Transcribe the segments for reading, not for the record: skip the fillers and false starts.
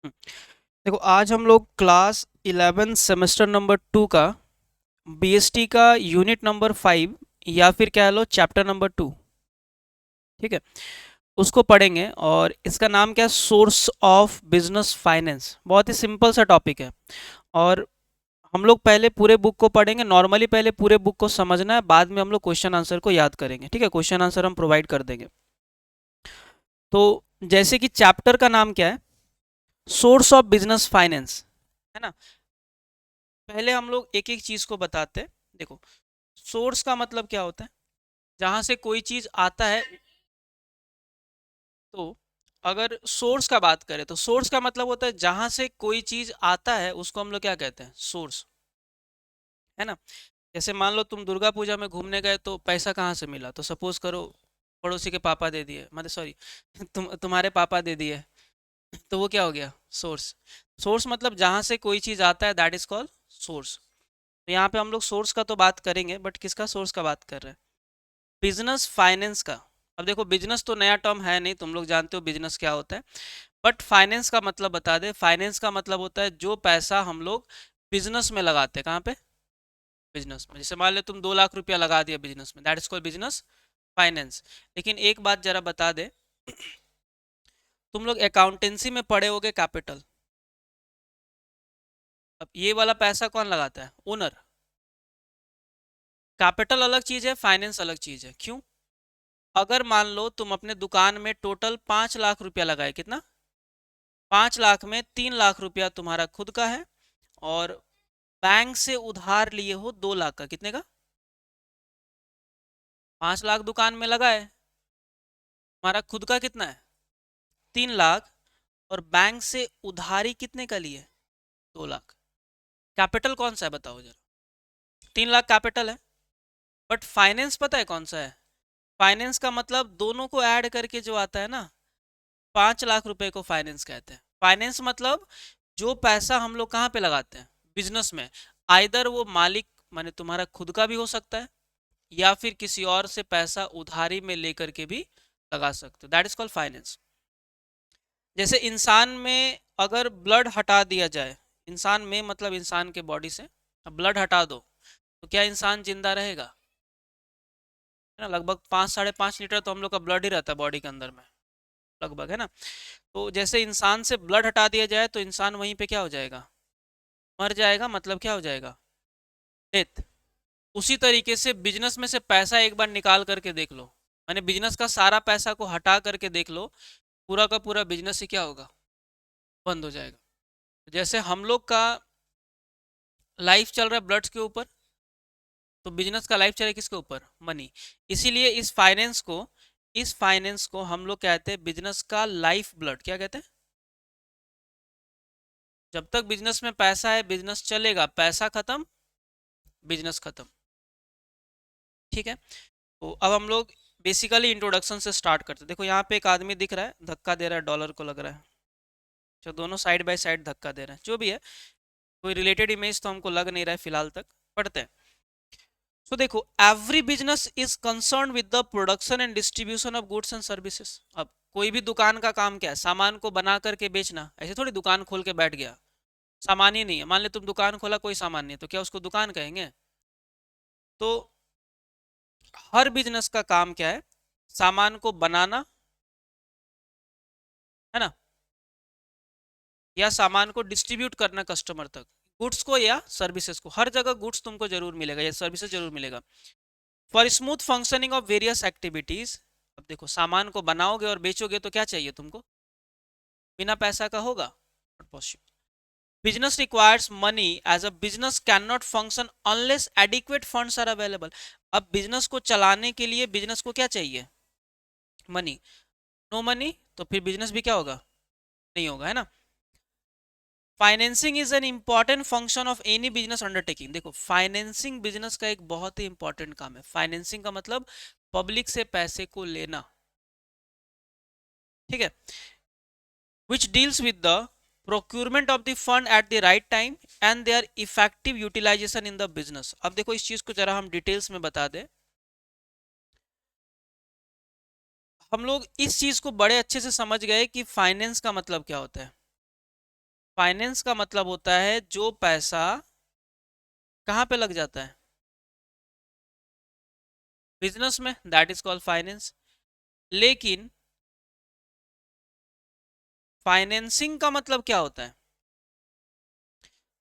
हम्म, देखो आज हम लोग क्लास 11 सेमेस्टर नंबर 2 का बीएसटी का यूनिट नंबर 5 या फिर कह लो चैप्टर नंबर 2। ठीक है, उसको पढ़ेंगे और इसका नाम क्या है, सोर्स ऑफ बिजनेस फाइनेंस। बहुत ही सिंपल सा टॉपिक है और हम लोग पहले पूरे बुक को पढ़ेंगे। नॉर्मली पहले पूरे बुक को समझना है, बाद में हम लोग क्वेश्चन आंसर को याद करेंगे। ठीक है, क्वेश्चन आंसर हम प्रोवाइड कर देंगे। तो जैसे कि चैप्टर का नाम क्या है, सोर्स ऑफ बिजनेस फाइनेंस, है ना। पहले हम लोग एक एक चीज को बताते हैं। देखो, सोर्स का मतलब क्या होता है, जहां से कोई चीज आता है। तो अगर सोर्स का बात करें तो सोर्स का मतलब होता है जहां से कोई चीज आता है, उसको हम लोग क्या कहते हैं, सोर्स, है ना। जैसे मान लो तुम दुर्गा पूजा में घूमने गए तो पैसा कहाँ से मिला, तो सपोज करो पड़ोसी के पापा दे दिए, मतलब सॉरी तुम्हारे पापा दे दिए, तो वो क्या हो गया, सोर्स। सोर्स मतलब जहां से कोई चीज आता है, दैट इज कॉल्ड सोर्स। तो यहाँ पे हम लोग सोर्स का तो बात करेंगे, बट किसका सोर्स का बात कर रहे हैं, बिजनेस फाइनेंस का। अब देखो, बिजनेस तो नया टर्म है नहीं, तुम लोग जानते हो बिजनेस क्या होता है। बट फाइनेंस का मतलब बता दे, फाइनेंस का मतलब होता है जो पैसा हम लोग बिजनेस में लगाते हैं। कहाँ पे, बिजनेस में। जैसे मान ले तुम 2 लाख रुपया लगा दिया बिजनेस में, that is called business finance. लेकिन एक बात जरा बता दे, तुम लोग अकाउंटेंसी में पढ़े होगे कैपिटल। अब ये वाला पैसा कौन लगाता है, ओनर। कैपिटल अलग चीज है, फाइनेंस अलग चीज है। क्यों, अगर मान लो तुम अपने दुकान में टोटल 5 लाख रुपया लगाए, कितना, 5 लाख में 3 लाख रुपया तुम्हारा खुद का है, और बैंक से उधार लिए हो 2 लाख का, कितने का, 5 लाख दुकान में लगाए, तुम्हारा खुद का कितना है, 3 लाख, और बैंक से उधारी कितने का लिए, 2 लाख। कैपिटल कौन सा है बताओ जरा, 3 लाख कैपिटल है। बट फाइनेंस पता है कौन सा है, फाइनेंस का मतलब दोनों को ऐड करके जो आता है ना, 5 लाख रुपए को फाइनेंस कहते हैं। फाइनेंस मतलब जो पैसा हम लोग कहाँ पे लगाते हैं, बिजनेस में। आइदर वो मालिक माने तुम्हारा खुद का भी हो सकता है, या फिर किसी और से पैसा उधारी में लेकर के भी लगा सकते हो, दैट इज कॉल्ड फाइनेंस। जैसे इंसान में अगर ब्लड हटा दिया जाए, इंसान में मतलब इंसान के बॉडी से ब्लड हटा दो, तो क्या इंसान जिंदा रहेगा, है ना। लगभग 5 साढ़े 5 लीटर तो हम लोग का ब्लड ही रहता है बॉडी के अंदर में, लगभग, है ना। तो जैसे इंसान से ब्लड हटा दिया जाए तो इंसान वहीं पे क्या हो जाएगा, मर जाएगा, मतलब क्या हो जाएगा, डेथ। उसी तरीके से बिजनेस में से पैसा एक बार निकाल करके देख लो, मैंने बिजनेस का सारा पैसा को हटा करके देख लो, पूरा का पूरा बिजनेस ही क्या होगा, बंद हो जाएगा। जैसे हम लोग का लाइफ चल रहा है ब्लड के ऊपर, तो बिजनेस का लाइफ चले किसके ऊपर, मनी। इसीलिए इस फाइनेंस को हम लोग कहते हैं बिजनेस का लाइफ ब्लड। क्या कहते हैं, जब तक बिजनेस में पैसा है बिजनेस चलेगा, पैसा खत्म बिजनेस खत्म। ठीक है, तो अब हम लोग बेसिकली इंट्रोडक्शन से स्टार्ट करते हैं। देखो यहाँ पे एक आदमी दिख रहा है, धक्का दे रहा है डॉलर को, लग रहा है। जो दोनों साइड बाय साइड धक्का दे रहे हैं, जो भी है, कोई रिलेटेड इमेज तो हमको लग नहीं रहा है फिलहाल तक। पढ़ते हैं। तो देखो, every business is concern with the production and distribution of goods and services. अब कोई भी दुकान का काम क्या है, सामान को बना करके बेचना। ऐसे थोड़ी दुकान खोल के बैठ गया, सामान ही नहीं है। मान ले तुम दुकान खोला, कोई सामान नहीं है, तो क्या उसको दुकान कहेंगे। तो हर बिजनेस का काम क्या है, सामान को बनाना, है ना, या सामान को डिस्ट्रीब्यूट करना कस्टमर तक, गुड्स को या सर्विसेज को। हर जगह गुड्स तुमको जरूर मिलेगा या सर्विसेज जरूर मिलेगा। For smooth functioning of various activities. अब देखो, सामान को बनाओगे और बेचोगे तो क्या चाहिए तुमको, बिना पैसा का होगा, not possible. Business requires money, as a business can not function unless adequate funds are available. अब बिजनेस को चलाने के लिए बिजनेस को क्या चाहिए, मनी। नो मनी तो फिर बिजनेस भी क्या होगा, नहीं होगा, है ना। Financing is an important function of any business undertaking. देखो, फाइनेंसिंग बिजनेस का एक बहुत ही इंपॉर्टेंट काम है। फाइनेंसिंग का मतलब पब्लिक से पैसे को लेना, ठीक है। Which deals with the procurement of the fund at the right time and their effective utilization in the business. अब देखो, इस चीज को जरा हम डिटेल्स में बता दें। हम लोग इस चीज को बड़े अच्छे से समझ गए कि फाइनेंस का मतलब क्या होता है। फाइनेंस का मतलब होता है जो पैसा कहाँ पे लग जाता है, बिजनेस में, दैट इज कॉल्ड फाइनेंस। लेकिन फाइनेंसिंग का मतलब क्या होता है,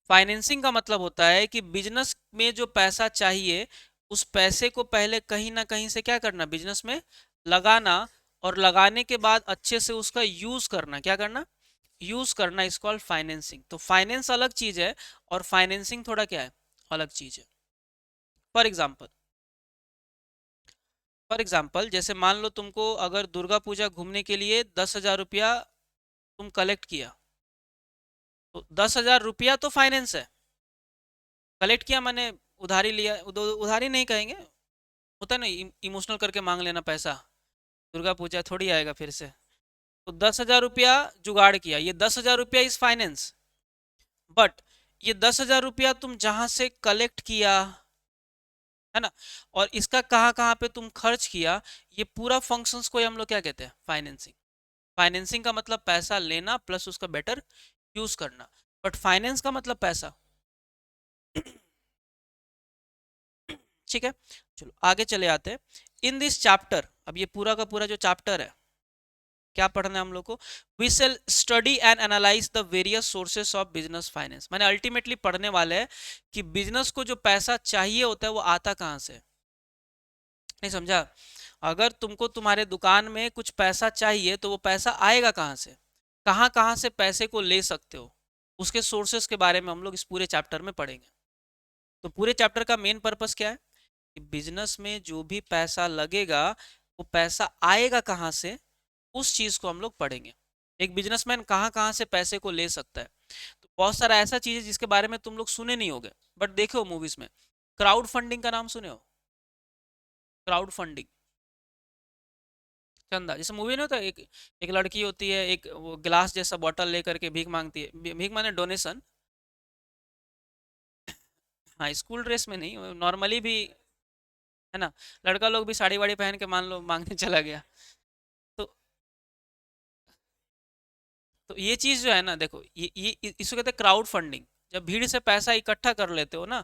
फाइनेंसिंग का मतलब होता है कि बिजनेस में जो पैसा चाहिए उस पैसे को पहले कहीं ना कहीं से क्या करना, बिजनेस में लगाना, और लगाने के बाद अच्छे से उसका यूज करना, क्या करना, यूज करना, इज कॉल्ड फाइनेंसिंग। तो फाइनेंस अलग चीज है और फाइनेंसिंग थोड़ा क्या है, अलग चीज है। फॉर एग्जाम्पल, जैसे मान लो तुमको अगर दुर्गा पूजा घूमने के लिए 10,000 रुपया तुम कलेक्ट किया, तो 10,000 रुपया तो फाइनेंस है। कलेक्ट किया मैंने, उधारी लिया, उधारी नहीं कहेंगे, होता है ना इमोशनल करके मांग लेना पैसा, दुर्गा पूजा थोड़ी आएगा फिर से। तो 10,000 रुपया जुगाड़ किया, ये 10,000 रुपया इज फाइनेंस। बट ये 10,000 रुपया तुम जहां से कलेक्ट किया, है ना, और इसका कहाँ कहाँ पे तुम खर्च किया, ये पूरा फंक्शंस को ही हम लोग क्या कहते हैं, फाइनेंसिंग। फाइनेंसिंग का मतलब पैसा लेना प्लस उसका बेटर यूज करना, बट फाइनेंस का मतलब पैसा। ठीक है, चलो आगे चले आते हैं। इन दिस चैप्टर, अब ये पूरा का पूरा जो चैप्टर है, क्या पढ़ना है हम लोग को, we shall study and analyze the various sources of business finance. मैंने अल्टीमेटली पढ़ने वाले हैं कि बिजनेस को जो पैसा चाहिए होता है वो आता कहाँ से, नहीं समझा। अगर तुमको तुम्हारे दुकान में कुछ पैसा चाहिए तो वो पैसा आएगा कहाँ से, कहाँ कहाँ से पैसे को ले सकते हो, उसके सोर्सेस के बारे में हम लोग इस पूरे चैप्टर में पढ़ेंगे। तो पूरे चैप्टर का मेन पर्पस क्या है कि बिजनेस में जो भी पैसा लगेगा वो पैसा आएगा कहाँ से, उस चीज को हम लोग पढ़ेंगे। एक बिजनेसमैन कहाँ कहाँ से पैसे को ले सकता है। तो बहुत सारा ऐसा चीज है जिसके बारे में तुम लोग सुने नहीं होगे, बट देखे हो मूवीज में। क्राउड फंडिंग का नाम सुने हो, क्राउड फंडिंग, चंदा, जैसे मूवी में होता है, एक लड़की होती है, एक वो गिलास जैसा बॉटल लेकर के भीख मांगती है, भीख माने डोनेशन। हाँ, स्कूल ड्रेस में नहीं, नॉर्मली भी, है ना, लड़का लोग भी साड़ी वाड़ी पहन के मान लो मांगने चला गया। तो ये चीज जो है ना, देखो ये इसको कहते हैं क्राउड फंडिंग। जब भीड़ से पैसा इकट्ठा कर लेते हो ना,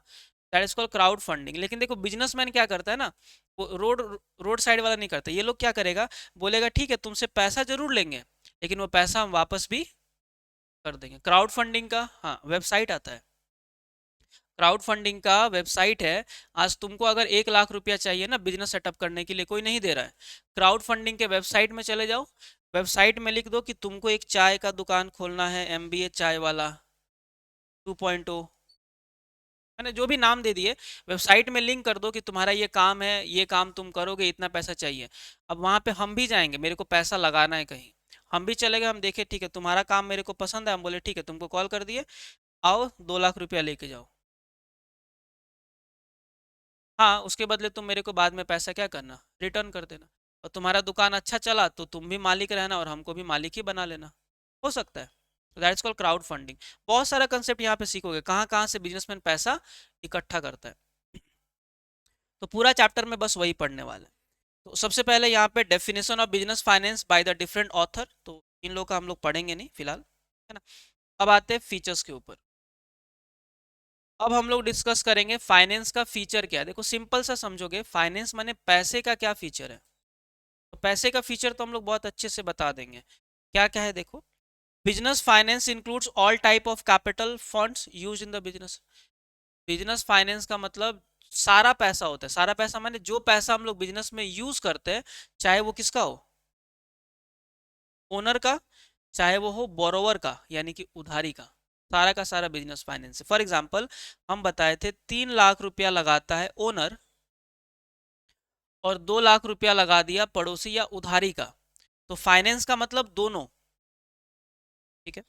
that is called crowd funding. लेकिन देखो बिजनेसमैन क्या करता है ना, वो रोड रोड साइड वाला नहीं करता, ये लोग क्या करेगा, बोलेगा ठीक है तुमसे पैसा जरूर लेंगे, लेकिन वो पैसा हम वापस भी कर देंगे। क्राउड फंडिंग का हाँ वेबसाइट आता है, क्राउड फंडिंग का वेबसाइट है। आज तुमको अगर 1 लाख रुपया चाहिए ना बिजनेस सेटअप करने के लिए, कोई नहीं दे रहा है, क्राउड फंडिंग के वेबसाइट में चले जाओ, वेबसाइट में लिख दो कि तुमको एक चाय का दुकान खोलना है, MBA चाय वाला 2.0, मैंने जो भी नाम दे दिए, वेबसाइट में लिंक कर दो कि तुम्हारा ये काम है, ये काम तुम करोगे, इतना पैसा चाहिए। अब वहां पे हम भी जाएंगे, मेरे को पैसा लगाना है कहीं, हम भी चले गए, हम देखे ठीक है तुम्हारा काम मेरे को पसंद है, हम बोले ठीक है तुमको कॉल कर दिए, आओ 2 लाख रुपया लेके जाओ। हाँ, उसके बदले तुम मेरे को बाद में पैसा क्या करना, रिटर्न कर देना, और तुम्हारा दुकान अच्छा चला तो तुम भी मालिक रहना और हमको भी मालिक ही बना लेना, हो सकता है। तो दैट्स कॉल्ड क्राउड फंडिंग। बहुत सारा कंसेप्ट यहाँ पे सीखोगे, कहाँ कहाँ से बिजनेसमैन पैसा इकट्ठा करता है। तो पूरा चैप्टर में बस वही पढ़ने वाला है। तो सबसे पहले यहाँ पे definition of business finance by the different author, तो इन लोग का हम लोग पढ़ेंगे नहीं फिलहाल, है ना। अब आते हैं फीचर्स के ऊपर। अब हम लोग डिस्कस करेंगे फाइनेंस का फीचर क्या है। देखो सिंपल सा समझोगे, फाइनेंस माने पैसे का क्या फीचर है, तो पैसे का फीचर तो हम लोग बहुत अच्छे से बता देंगे, क्या क्या है देखो। Business finance includes all type of capital funds use in the business. Business finance का मतलब सारा पैसा होता है, सारा पैसा माने जो पैसा हम लोग बिजनेस में यूज करते हैं, चाहे वो किसका हो, ओनर का, चाहे वो हो बोरोवर का यानी कि उधारी का, सारा का सारा बिजनेस फाइनेंस है। फॉर एग्जाम्पल हम बताए थे 3 लाख रुपया लगाता है ओनर और 2 लाख रुपया लगा दिया पड़ोसी या उधारी का, तो फाइनेंस का मतलब दोनों, ठीक है।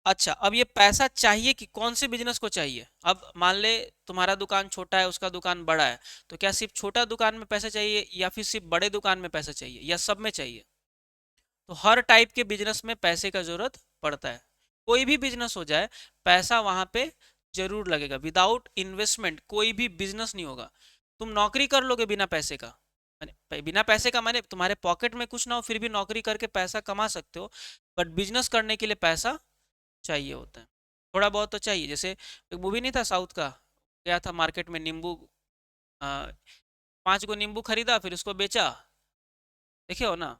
अच्छा, अब ये पैसा चाहिए कि कौन से बिजनेस को चाहिए, अब मान ले तुम्हारा दुकान छोटा है उसका दुकान बड़ा है, तो क्या सिर्फ छोटा दुकान में पैसा चाहिए या फिर सिर्फ बड़े दुकान में पैसा चाहिए या सब में चाहिए। तो हर टाइप के बिजनेस में पैसे का जरूरत पड़ता है, कोई भी बिजनेस हो जाए पैसा वहां पे जरूर लगेगा। विदाउट इन्वेस्टमेंट कोई भी बिजनेस नहीं होगा। तुम नौकरी कर लोगे बिना पैसे का, बिना पैसे का माने तुम्हारे पॉकेट में कुछ ना हो फिर भी नौकरी करके पैसा कमा सकते हो, बट बिजनेस करने के लिए पैसा चाहिए होता है, थोड़ा बहुत तो चाहिए। जैसे एक मूवी नहीं था साउथ का, गया था मार्केट में नींबू, 5 गो नींबू खरीदा फिर उसको बेचा, देखे हो ना,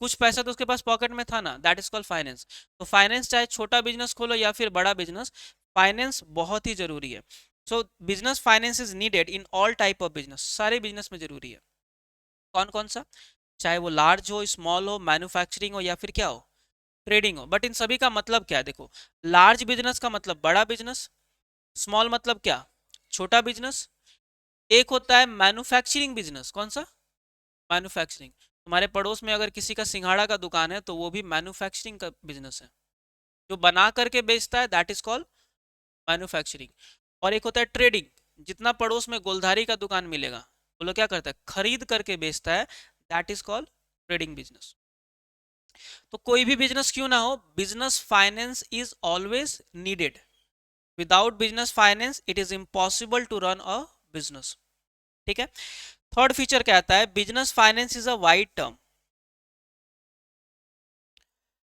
कुछ पैसा तो उसके पास पॉकेट में था ना, दैट इज कॉल्ड फाइनेंस। तो फाइनेंस चाहे छोटा बिजनेस खोलो या फिर बड़ा बिजनेस, फाइनेंस बहुत ही जरूरी है। सो business finance is needed in all type of business, सारे बिजनेस में जरूरी है। कौन कौन सा, चाहे वो लार्ज हो, स्मॉल हो, मैन्युफैक्चरिंग हो या फिर क्या हो, ट्रेडिंग हो। बट इन सभी का मतलब क्या है, देखो, लार्ज बिजनेस का मतलब बड़ा बिजनेस, स्मॉल मतलब क्या, छोटा बिजनेस, एक होता है मैन्युफैक्चरिंग बिजनेस। कौन सा, मैन्युफैक्चरिंग। तुम्हारे पड़ोस में अगर किसी का सिंघाड़ा का दुकान है तो वो भी मैन्युफैक्चरिंग का बिजनेस है, जो बना करके बेचता है, दैट इज कॉल्ड मैन्युफैक्चरिंग। और एक होता है ट्रेडिंग, जितना पड़ोस में गोलधारी का दुकान मिलेगा वो लोग क्या करता है, खरीद करके बेचता है, that is called trading business. तो कोई भी बिजनेस क्यों ना हो, business finance is always needed. Without business finance it is impossible to run a business. ठीक है। थर्ड फीचर क्या आता है, business finance is a wide term.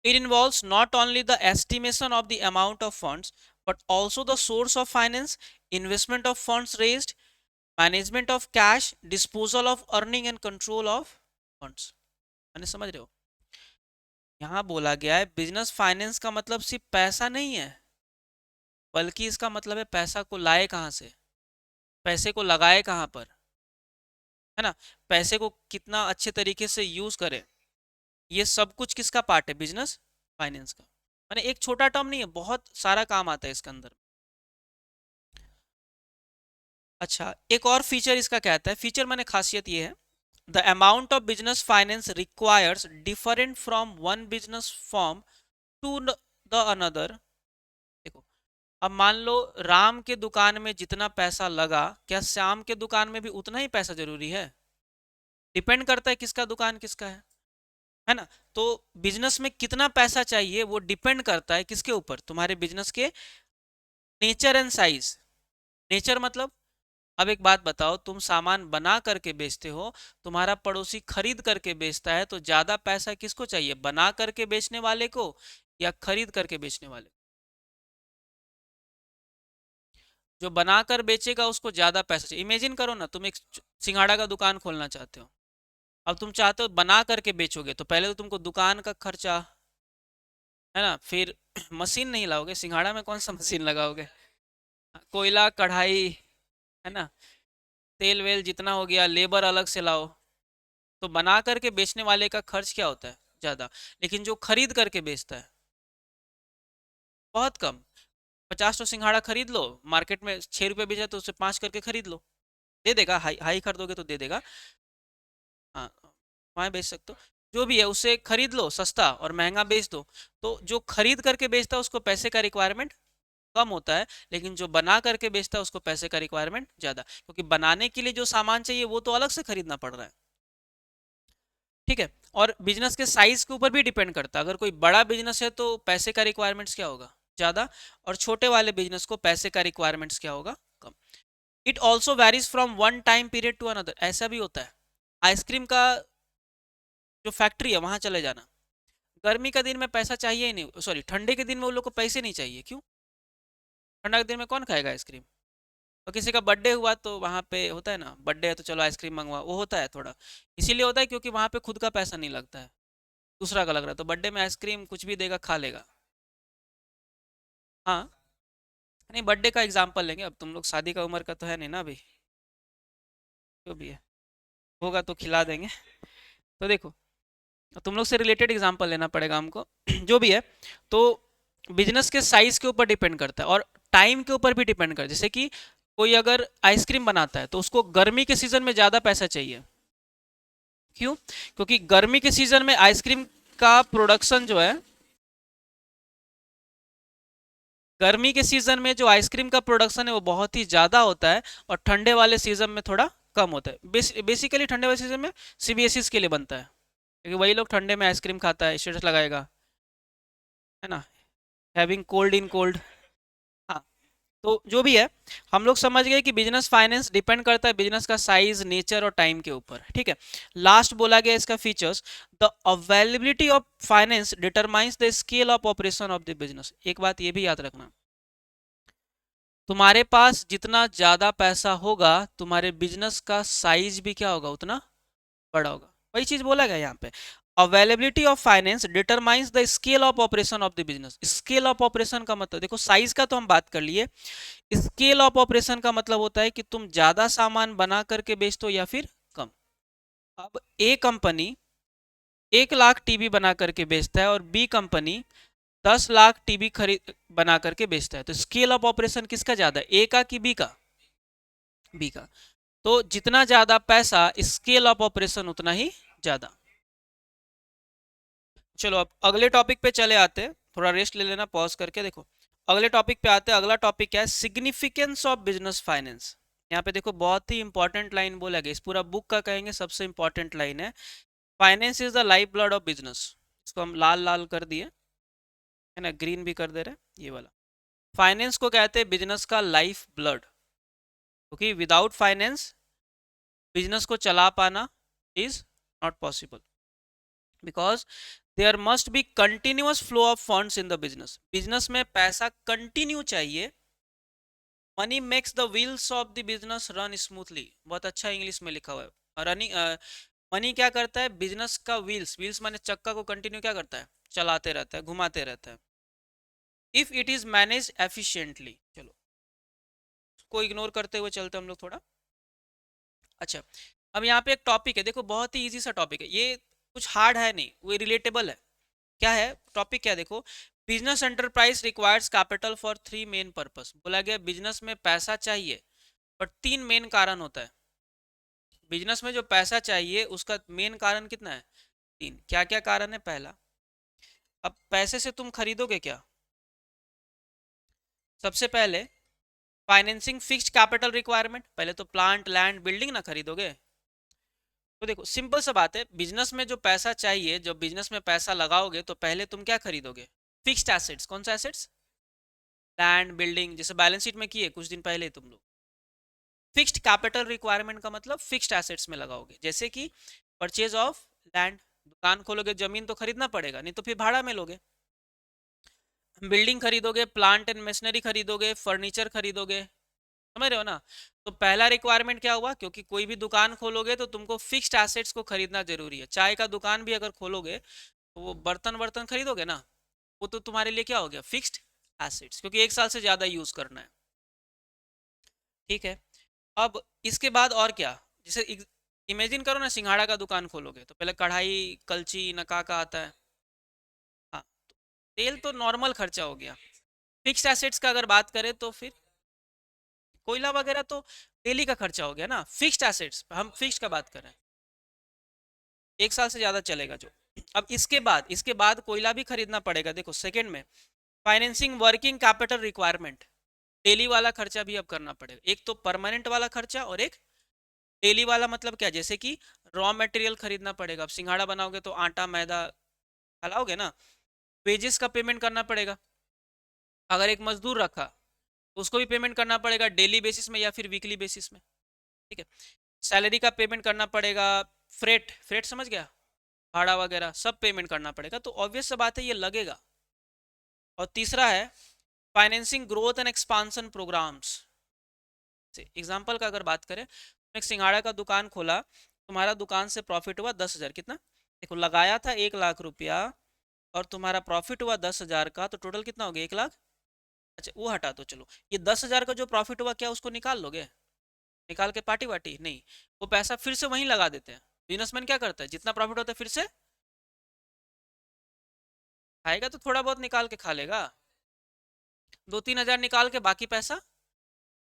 It involves not only the estimation of the amount of funds, but also the source of finance, investment of funds raised, management of cash, disposal of earning and control of funds। मैंने समझ रहे हो, यहाँ बोला गया है business finance का मतलब सिर्फ पैसा नहीं है, बल्कि इसका मतलब है पैसा को लाए कहाँ से, पैसे को लगाए कहाँ पर, है ना, पैसे को कितना अच्छे तरीके से यूज करें, ये सब कुछ किसका पार्ट है, बिजनेस फाइनेंस का। मैंने एक छोटा टर्म नहीं है, बहुत सारा काम आता है इसके अंदर। अच्छा, एक और फीचर इसका कहता है, फीचर मैंने खासियत ये है, the amount of business finance requires different from one business form to the another. देखो, अब मान लो राम के दुकान में जितना पैसा लगा, क्या श्याम के दुकान में भी उतना ही पैसा जरूरी है, डिपेंड करता है किसका दुकान किसका है ना। तो बिजनेस में कितना पैसा चाहिए वो डिपेंड करता है किसके ऊपर, तुम्हारे बिजनेस के नेचर एंड साइज। नेचर मतलब, अब एक बात बताओ, तुम सामान बना करके बेचते हो, तुम्हारा पड़ोसी खरीद करके बेचता है, तो ज्यादा पैसा किसको चाहिए, बना करके बेचने वाले को या खरीद करके बेचने वाले को? जो बनाकर बेचेगा उसको ज्यादा पैसा चाहिए। इमेजिन करो ना, तुम एक सिंघाड़ा का दुकान खोलना चाहते हो, अब तुम चाहते हो बना करके बेचोगे, तो पहले तो तुमको दुकान का खर्चा, है ना, फिर मशीन नहीं लाओगे, सिंघाड़ा में कौन सा मशीन लगाओगे, कोयला कढ़ाई, है ना, तेल वेल जितना हो गया, लेबर अलग से लाओ। तो बना करके बेचने वाले का खर्च क्या होता है, ज्यादा, लेकिन जो खरीद करके बेचता है बहुत कम। 50 तो सिंघाड़ा खरीद लो, मार्केट में 6 रुपये बेचा तो उससे 5 करके खरीद लो, दे देगा, हाई हाई कर दोगे तो दे देगा। हाँ, वहाँ बेच सकते हो, जो भी है उससे खरीद लो सस्ता और महंगा बेच दो। तो जो खरीद करके बेचता है उसको पैसे का रिक्वायरमेंट कम होता है, लेकिन जो बना करके बेचता है उसको पैसे का रिक्वायरमेंट ज्यादा, क्योंकि बनाने के लिए जो सामान चाहिए वो तो अलग से खरीदना पड़ रहा है। ठीक है। और बिजनेस के साइज के ऊपर भी डिपेंड करता है, अगर कोई बड़ा बिजनेस है तो पैसे का रिक्वायरमेंट्स क्या होगा, ज्यादा, और छोटे वाले बिजनेस को पैसे का रिक्वायरमेंट्स क्या होगा, कम। It also varies from one time period to another, ऐसा भी होता है। आइसक्रीम का जो फैक्ट्री है वहां चले जाना, गर्मी का दिन में पैसा चाहिए ही नहीं, सॉरी ठंडे के दिन में उन लोग को पैसे नहीं चाहिए, क्यों, ठंडा के दिन में कौन खाएगा आइसक्रीम। और किसी का बर्थडे हुआ तो वहां पे होता है ना, बर्थडे है तो चलो आइसक्रीम मंगवा, वो होता है थोड़ा, इसीलिए होता है क्योंकि वहां पे खुद का पैसा नहीं लगता है, दूसरा का लग रहा है, तो बर्थडे में आइसक्रीम कुछ भी देगा खा लेगा। हाँ, नहीं बर्थडे का एग्जांपल लेंगे, अब तुम लोग शादी का उम्र का तो है नहीं ना अभी, जो भी है होगा तो खिला देंगे। तो देखो, तुम लोग से रिलेटेड एग्जांपल लेना पड़ेगा हमको जो भी है। तो बिजनेस के साइज के ऊपर डिपेंड करता है और टाइम के ऊपर भी डिपेंड करता है। जैसे कि कोई अगर आइसक्रीम बनाता है तो उसको गर्मी के सीजन में ज़्यादा पैसा चाहिए, क्यों, क्योंकि गर्मी के सीजन में आइसक्रीम का प्रोडक्शन जो है, गर्मी के सीजन में जो आइसक्रीम का प्रोडक्शन है वो बहुत ही ज़्यादा होता है, और ठंडे वाले सीजन में थोड़ा कम होता है। बेसिकली ठंडे वाले सीजन में सीबीएसई के लिए बनता है, क्योंकि वही लोग ठंडे में आइसक्रीम खाता है, स्टेटस लगाएगा, है ना, हैविंग कोल्ड इन कोल्ड। हाँ, तो जो भी है, हम लोग समझ गए कि बिजनेस फाइनेंस डिपेंड करता है बिजनेस का साइज, नेचर और टाइम के ऊपर, ठीक है। लास्ट बोला गया इसका features, the availability of finance determines the scale of operation of the business. एक बात ये भी याद रखना, तुम्हारे पास जितना ज्यादा पैसा होगा तुम्हारे बिजनेस का साइज भी क्या होगा, उतना बड़ा होगा। वही चीज बोला गया यहाँ पे, availability of finance determines the scale of operation of the business. Scale of operation का मतलब देखो, साइज का तो हम बात कर लिए, स्केल ऑफ ऑपरेशन का मतलब होता है कि तुम ज्यादा सामान बना करके बेचते हो या फिर कम। अब ए कंपनी 1 लाख टीवी बना करके बेचता है और बी कंपनी 10 लाख टीवी खरीद बना करके बेचता है, तो स्केल ऑफ ऑपरेशन किसका ज्यादा है, ए का कि बी का? बी का। तो जितना ज्यादा पैसा, स्केल ऑफ ऑपरेशन उतना ही ज्यादा। चलो अब अगले टॉपिक पे चले आते हैं, थोड़ा रेस्ट ले लेना पॉज करके। देखो अगले टॉपिक पे आते हैं, अगला टॉपिक क्या है, सिग्निफिकेंस ऑफ बिजनेस फाइनेंस। यहाँ पे देखो बहुत ही इंपॉर्टेंट लाइन बोला गया, इस पूरा बुक का कहेंगे सबसे इंपॉर्टेंट लाइन है, finance is the life blood of business. इसको हम लाल लाल कर दिए है ना, ग्रीन भी कर दे रहे, ये वाला। फाइनेंस को कहते हैं बिजनेस का लाइफ ब्लड, क्योंकि विदाउट फाइनेंस बिजनेस को चला पाना is not possible, because there must be continuous flow of funds in the business. Business में पैसा कंटिन्यू चाहिए। Money makes the wheels of the business run smoothly, बहुत अच्छा इंग्लिश में लिखा हुआ है। रनिंग मनी क्या करता है, बिजनेस का व्हील्स, व्हील्स माने चक्का को कंटिन्यू क्या करता है, चलाते रहता है, घुमाते रहता है, if it is manage efficiently. चलो को इग्नोर करते हुए चलते हम लोग थोड़ा। अच्छा, अब यहाँ पे एक टॉपिक है, देखो बहुत ही इजी सा टॉपिक है ये, कुछ हार्ड है नहीं, वो रिलेटेबल है। क्या है टॉपिक, क्या देखो, business enterprise requires capital for 3 main purpose. बोला गया बिजनेस में पैसा चाहिए पर 3 मेन कारण होता है। बिजनेस में जो पैसा चाहिए उसका मेन कारण कितना है, 3। क्या क्या कारण है, पहला, अब पैसे से तुम खरीदोगे क्या, सबसे पहले फाइनेंसिंग फिक्स्ड कैपिटल रिक्वायरमेंट, पहले तो प्लांट लैंड बिल्डिंग ना खरीदोगे। तो देखो सिंपल सा बात है, बिजनेस में जो पैसा चाहिए, जब बिजनेस में पैसा लगाओगे तो पहले तुम क्या खरीदोगे, फिक्स्ड एसेट्स। कौन सा एसेट्स, लैंड बिल्डिंग, जैसे बैलेंस शीट में किए कुछ दिन पहले तुम लोग। फिक्स्ड कैपिटल रिक्वायरमेंट का मतलब फिक्स्ड एसेट्स में लगाओगे, जैसे कि परचेज ऑफ लैंड, दुकान खोलोगे जमीन तो खरीदना पड़ेगा, नहीं तो फिर भाड़ा में लोगे। बिल्डिंग खरीदोगे, प्लांट एंड मशीनरी खरीदोगे, फर्नीचर खरीदोगे, समझ रहे हो ना। तो पहला रिक्वायरमेंट क्या हुआ, क्योंकि कोई भी दुकान खोलोगे तो तुमको फिक्स्ड एसेट्स को खरीदना जरूरी है। चाय का दुकान भी अगर खोलोगे तो वो बर्तन वर्तन खरीदोगे ना, वो तो तुम्हारे लिए क्या हो गया, फिक्स्ड एसेट्स, क्योंकि 1 साल से ज्यादा यूज करना है, ठीक है। अब इसके बाद और क्या, जैसे इमेजिन करो ना, सिंघाड़ा का दुकान खोलोगे तो पहले कढ़ाई कलची नका का आता है, हाँ, तो तेल तो नॉर्मल खर्चा हो गया। फिक्स्ड एसेट्स का अगर बात करें तो फिर कोयला वगैरह तो डेली का खर्चा हो गया ना। फिक्स्ड एसेट्स, हम फिक्स्ड का बात कर रहे हैं, 1 साल से ज्यादा चलेगा जो। अब इसके बाद कोयला भी खरीदना पड़ेगा। देखो सेकंड में financing working capital requirement, daily वाला खर्चा भी अब करना पड़ेगा। एक तो परमानेंट वाला खर्चा और एक डेली वाला, मतलब क्या, जैसे कि रॉ मटेरियल खरीदना पड़ेगा। अब सिंघाड़ा बनाओगे तो आटा मैदा खिलाओगे ना, वेजेस का पेमेंट करना पड़ेगा। अगर एक मजदूर रखा तो उसको भी पेमेंट करना पड़ेगा डेली बेसिस में या फिर वीकली बेसिस में, ठीक है। सैलरी का पेमेंट करना पड़ेगा, फ्रेट फ्रेट समझ गया, भाड़ा वगैरह सब पेमेंट करना पड़ेगा, तो ऑब्वियस सा बात है ये लगेगा। और तीसरा है financing growth and expansion programs. Example का अगर बात करें, एक सिंघाड़ा का दुकान खोला, तुम्हारा दुकान से प्रॉफिट हुआ 10,000, कितना, देखो लगाया था 1 लाख रुपया और तुम्हारा प्रॉफिट हुआ 10,000 का, तो टोटल कितना हो गया, 1 लाख। अच्छा वो हटा दो, चलो ये 10,000 का जो प्रॉफिट हुआ क्या उसको निकाल लोगे, निकाल के पार्टी वाटी नहीं, वो पैसा फिर से वहीं लगा देते हैं। बिजनेसमैन क्या करता है, जितना प्रॉफिट होता है फिर से खाएगा, तो थोड़ा बहुत निकाल के खा लेगा, 2-3 हजार निकाल के बाकी पैसा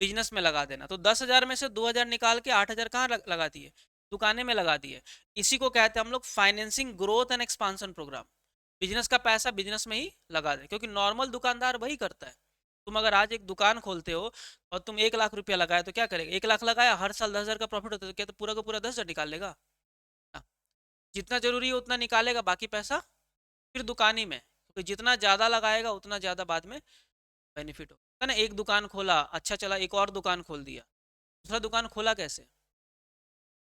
बिजनेस में लगा देना। तो 10,000 में से 2,000 निकाल के 8,000 कहाँ लगा दिए, दुकाने में लगा दिए। इसी को कहते हैं हम लोग financing growth and expansion program. Business का पैसा बिजनेस में ही लगा दे, क्योंकि नॉर्मल दुकानदार वही करता है। तुम अगर आज एक दुकान खोलते हो और तुम 1 लाख रुपया लगाया तो क्या करेगा, 1 लाख लगाया, हर साल 10,000 का प्रॉफिट होता है, तो क्या तो पूरा का पूरा 10,000 निकाल लेगा। हाँ, जितना जरूरी है उतना निकालेगा, बाकी पैसा फिर दुकानी में, क्योंकि जितना ज्यादा लगाएगा उतना ज्यादा बाद में बेनिफिट होगा ना। एक दुकान खोला, अच्छा चला, एक और दुकान खोल दिया। दूसरा दुकान खोला कैसे?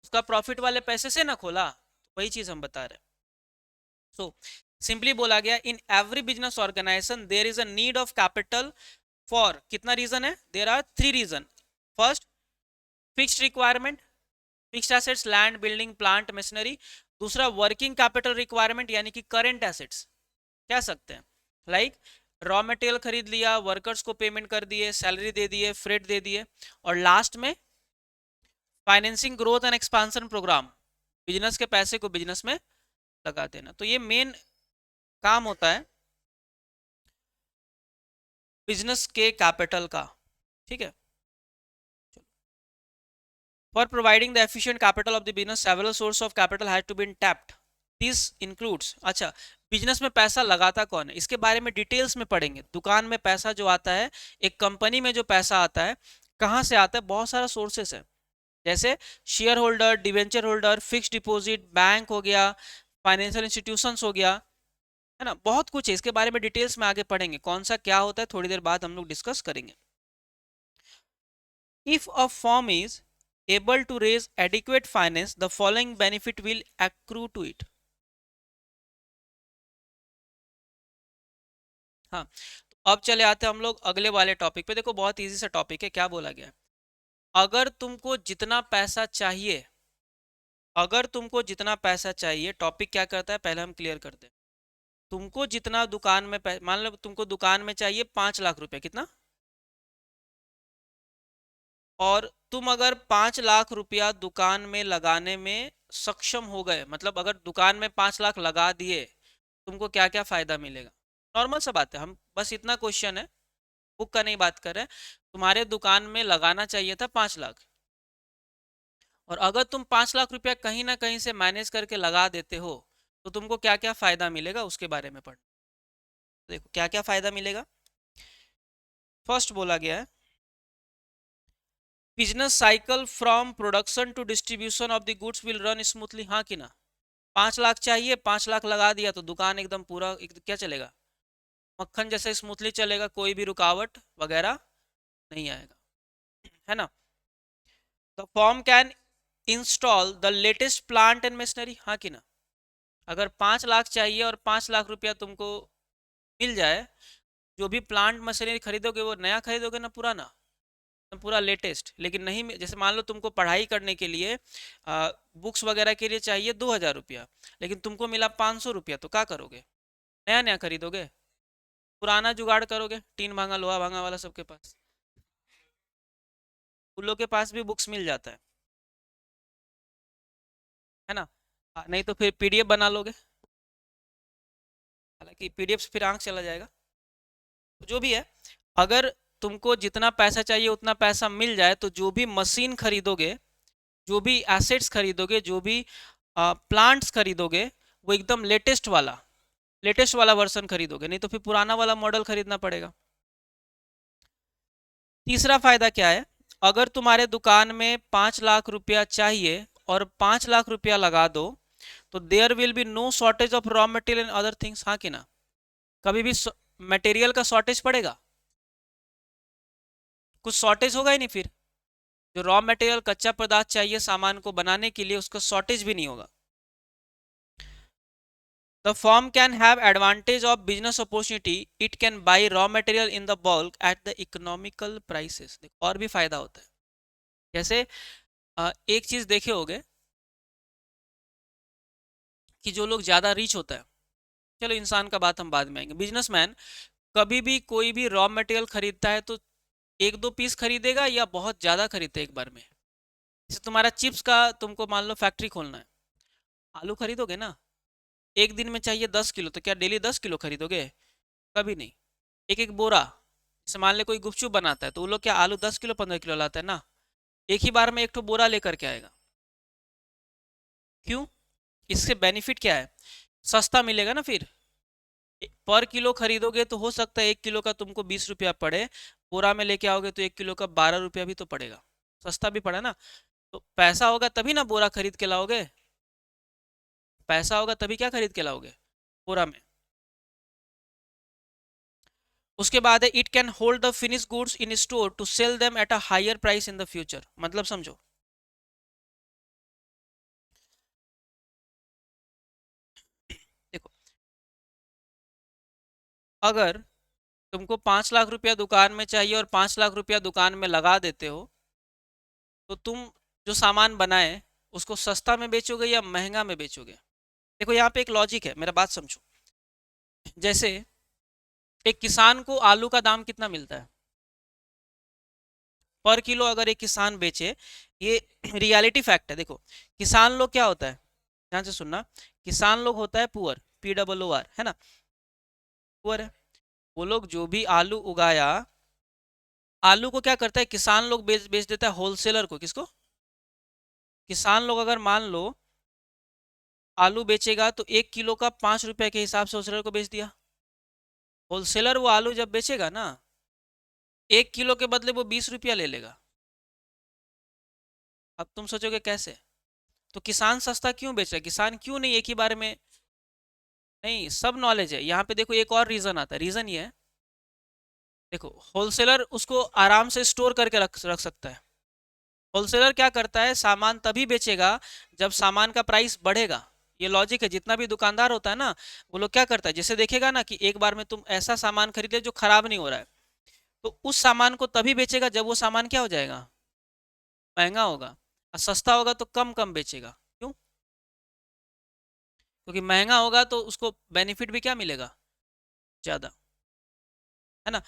उसका प्रॉफिट वाले पैसे से ना खोला। वही चीज हम बता रहे हैं। सो सिंपली बोला गया, in every business organization there is a need of capital for, कितना रीजन है? There are 3 reason. First, fixed requirement, fixed assets, land, building, plant, machinery. दूसरा, वर्किंग कैपिटल रिक्वायरमेंट, यानी कि करंट एसेट्स कह सकते हैं, लाइक रॉ मटेरियल खरीद लिया, वर्कर्स को पेमेंट कर दिए, सैलरी दे दिए, फ्रेट दे दिए। और लास्ट में financing growth and expansion program, business के पैसे को बिजनेस में लगा देना। तो ये मेन काम होता है बिजनेस के कैपिटल का। ठीक है। For providing the efficient capital of the business several source of capital has to been tapped. This includes, अच्छा बिजनेस में पैसा लगाता कौन है, इसके बारे में डिटेल्स में पढ़ेंगे। दुकान में पैसा जो आता है, एक कंपनी में जो पैसा आता है, कहाँ से आता है? बहुत सारा सोर्सेस है, जैसे share holder, debenture holder, fix deposit, bank हो गया, फाइनेंशियल इंस्टीट्यूशंस हो गया, है ना। बहुत कुछ है, इसके बारे में डिटेल्स में आगे पढ़ेंगे, कौन सा क्या होता है थोड़ी देर बाद हम लोग डिस्कस करेंगे। If a firm is able to raise adequate finance, the following benefit will accrue to it। हाँ, तो अब चले आते हैं हम लोग अगले वाले टॉपिक पे। देखो बहुत इजी सा टॉपिक है, क्या बोला गया है, अगर तुमको जितना पैसा चाहिए, अगर तुमको जितना पैसा चाहिए, टॉपिक क्या करता है पहले हम क्लियर करते हैं। तुमको जितना दुकान में मान लो तुमको दुकान में चाहिए 5 लाख रुपए, कितना? और तुम अगर 5 लाख रुपया दुकान में लगाने में सक्षम हो गए, मतलब अगर दुकान में 5 लाख लगा दिए, तुमको क्या क्या फायदा मिलेगा? नॉर्मल सा बात है, हम बस इतना क्वेश्चन है, बुक का नहीं बात कर रहे हैं। तुम्हारे दुकान में लगाना चाहिए था 5 लाख, और अगर तुम 5 लाख रुपया कहीं ना कहीं से मैनेज करके लगा देते हो, तो तुमको क्या क्या फायदा मिलेगा उसके बारे में पढ़। देखो क्या क्या फायदा मिलेगा। फर्स्ट बोला गया है, business cycle from production to distribution of the goods will run smoothly, हाँ कि ना। 5 लाख चाहिए, 5 लाख लगा दिया तो दुकान एकदम पूरा क्या चलेगा? मक्खन जैसे स्मूथली चलेगा, कोई भी रुकावट वगैरह नहीं आएगा, है ना। The form can install the latest plant and machinery, हाँ कि ना। अगर 5 लाख चाहिए और 5 लाख रुपया तुमको मिल जाए, जो भी प्लांट मशीनरी खरीदोगे वो नया खरीदोगे ना पुराना? पूरा लेटेस्ट। लेकिन नहीं जैसे मान लो तुमको पढ़ाई करने के लिए बुक्स वगैरह के लिए चाहिए 2,000 रुपया, लेकिन तुमको मिला 500 रुपया, तो क्या करोगे? नया नया खरीदोगे? पुराना जुगाड़ करोगे? टीन भांगा लोहा भांगा वाला सबके पास, उन लोग के पास भी बुक्स मिल जाता है ना। नहीं तो फिर पीडीएफ बना लोगे, हालांकि पीडीएफ से फिर आंख चला जाएगा। तो जो भी है, अगर तुमको जितना पैसा चाहिए उतना पैसा मिल जाए, तो जो भी मशीन खरीदोगे, जो भी एसेट्स खरीदोगे, जो भी प्लांट्स खरीदोगे, वो एकदम लेटेस्ट वाला वर्जन खरीदोगे, नहीं तो फिर पुराना वाला मॉडल खरीदना पड़ेगा। तीसरा फायदा क्या है, अगर तुम्हारे दुकान में 5 लाख रुपया चाहिए और 5 लाख रुपया लगा दो, तो there will be no shortage of raw material and other things, हाँ कि ना। कभी भी मटेरियल का शॉर्टेज पड़ेगा? कुछ शॉर्टेज होगा ही नहीं फिर। जो रॉ मटेरियल कच्चा पदार्थ चाहिए सामान को बनाने के लिए, उसका शॉर्टेज भी नहीं होगा। The firm can have advantage of business opportunity. It can buy raw material in the bulk at the economical prices. और भी फायदा होता है, जैसे एक चीज देखे होगे कि जो लोग ज्यादा रिच होता है, चलो इंसान का बात हम बाद में आएंगे, बिजनेसमैन कभी भी कोई भी रॉ मटेरियल खरीदता है तो एक दो पीस खरीदेगा या बहुत ज्यादा खरीदता है एक बार में। जैसे तुम्हारा चिप्स का तुमको मान लो फैक्ट्री खोलना है, आलू खरीदोगे ना, एक दिन में चाहिए 10 किलो, तो क्या डेली 10 किलो खरीदोगे? कभी नहीं। एक एक बोरा, जैसे मान ले कोई गुपचुप बनाता है, तो वो लोग क्या आलू 10 किलो 15 किलो लाता है ना, एक ही बार में एक तो बोरा लेकर के आएगा। क्यों? इससे बेनिफिट क्या है? सस्ता मिलेगा ना फिर। पर किलो खरीदोगे तो हो सकता है 1 किलो का तुमको 20 रुपया पड़े, बोरा में लेके आओगे तो 1 किलो का 12 रुपया भी तो पड़ेगा, सस्ता भी पड़ा ना। तो पैसा होगा तभी ना बोरा खरीद के लाओगे, पैसा होगा तभी क्या खरीद के लाओगे बोरा में। उसके बाद है it can hold the finish goods in store to sell them at a higher price in the future. मतलब समझो, देखो, अगर तुमको 5 लाख रुपया दुकान में चाहिए और 5 लाख रुपया दुकान में लगा देते हो, तो तुम जो सामान बनाए उसको सस्ता में बेचोगे या महंगा में बेचोगे? देखो यहाँ पे एक लॉजिक है, मेरा बात समझो। जैसे एक किसान को आलू का दाम कितना मिलता है पर किलो, अगर एक किसान बेचे, ये रियलिटी फैक्ट है। देखो, किसान लोग क्या होता है, ध्यान से सुनना, किसान लोग होता है पुअर, PWR, है ना, पुअर है। वो लोग जो भी आलू उगाया, आलू को क्या करता है किसान लोग बेच बेच देता है होलसेलर को। किसको? किसान लोग अगर मान लो आलू बेचेगा तो 1 किलो का 5 रुपए के हिसाब से होलसेलर को बेच दिया। होलसेलर वो आलू जब बेचेगा ना, 1 किलो के बदले वो 20 रुपया ले लेगा। अब तुम सोचोगे कैसे? तो किसान सस्ता क्यों बेच रहा है? किसान क्यों नहीं एक ही बार में? नहीं, सब नॉलेज है यहाँ पे। देखो एक और रीजन आता है, रीजन ये है, देखो होलसेलर उसको आराम से स्टोर करके रख रख सकता है। होलसेलर क्या करता है, सामान तभी बेचेगा जब सामान का प्राइस बढ़ेगा। ये लॉजिक है। जितना भी दुकानदार होता है ना, वो लोग क्या करता है, जैसे देखेगा ना कि एक बार में तुम ऐसा सामान खरीदे जो खराब नहीं हो रहा है, तो उस सामान को तभी बेचेगा जब वो सामान क्या हो जाएगा, महंगा होगा। और सस्ता होगा तो कम कम बेचेगा। क्यों? क्योंकि महंगा होगा तो उसको बेनिफिट भी क्या मिलेगा, ज्यादा, है ना।